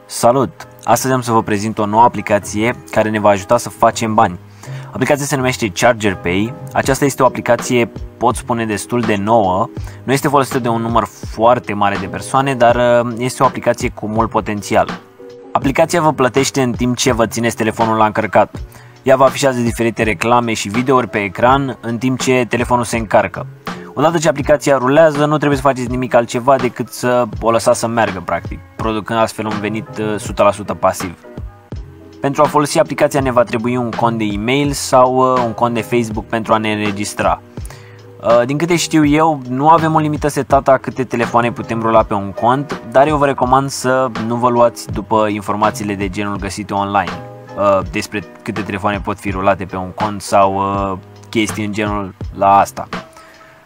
Salut! Astăzi am să vă prezint o nouă aplicație care ne va ajuta să facem bani. Aplicația se numește ChargerPay. Aceasta este o aplicație, pot spune, destul de nouă. Nu este folosită de un număr foarte mare de persoane, dar este o aplicație cu mult potențial. Aplicația vă plătește în timp ce vă țineți telefonul la încărcat. Ea vă afișează diferite reclame și videouri pe ecran în timp ce telefonul se încarcă. Odată ce aplicația rulează, nu trebuie să faceți nimic altceva decât să o lăsați să meargă, practic, producând astfel un venit 100% pasiv. Pentru a folosi aplicația ne va trebui un cont de e-mail sau un cont de Facebook pentru a ne înregistra. Din câte știu eu, nu avem o limită setată a câte telefoane putem rula pe un cont, dar eu vă recomand să nu vă luați după informațiile de genul găsite online despre câte telefoane pot fi rulate pe un cont sau chestii în genul la asta.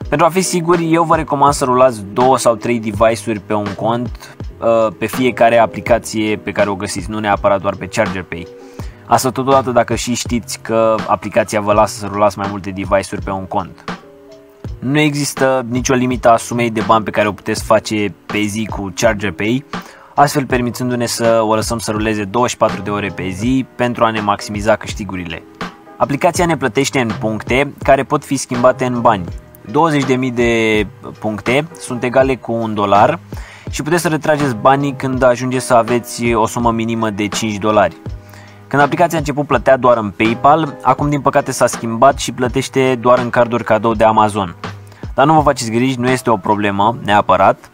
Pentru a fi siguri, eu vă recomand să rulați 2 sau 3 device-uri pe un cont pe fiecare aplicație pe care o găsiți, nu neapărat doar pe ChargerPay. Asta totodată dacă și știți că aplicația vă lasă să rulați mai multe device-uri pe un cont. Nu există nicio limită a sumei de bani pe care o puteți face pe zi cu ChargerPay, astfel permițându-ne să o lăsăm să ruleze 24 de ore pe zi pentru a ne maximiza câștigurile. Aplicația ne plătește în puncte care pot fi schimbate în bani. 20.000 de puncte sunt egale cu $1 și puteți să retrageți banii când ajungeți să aveți o sumă minimă de $5. Când aplicația a început plătea doar în PayPal, acum din păcate s-a schimbat și plătește doar în carduri cadou de Amazon. Dar nu vă faceți griji, nu este o problemă neapărat.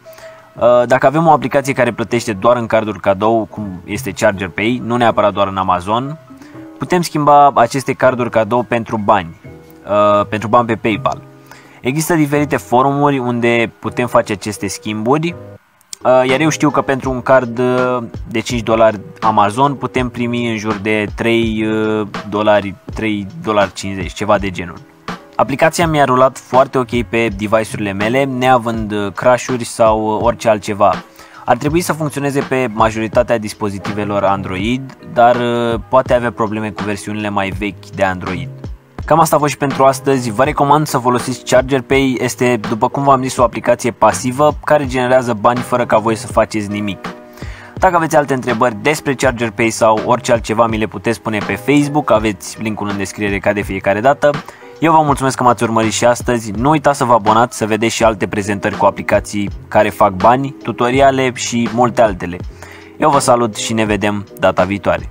Dacă avem o aplicație care plătește doar în carduri cadou, cum este ChargerPay, nu neapărat doar în Amazon, putem schimba aceste carduri cadou pentru bani pe PayPal. Există diferite forumuri unde putem face aceste schimburi, iar eu știu că pentru un card de $5 Amazon putem primi în jur de $3.50, ceva de genul. Aplicația mi-a rulat foarte ok pe device-urile mele, neavând crash-uri sau orice altceva. Ar trebui să funcționeze pe majoritatea dispozitivelor Android, dar poate avea probleme cu versiunile mai vechi de Android. Cam asta a fost și pentru astăzi. Vă recomand să folosiți ChargerPay. Este, după cum v-am zis, o aplicație pasivă care generează bani fără ca voi să faceți nimic. Dacă aveți alte întrebări despre ChargerPay sau orice altceva, mi le puteți pune pe Facebook, aveți linkul în descriere ca de fiecare dată. Eu vă mulțumesc că m-ați urmărit și astăzi. Nu uitați să vă abonați să vedeți și alte prezentări cu aplicații care fac bani, tutoriale și multe altele. Eu vă salut și ne vedem data viitoare.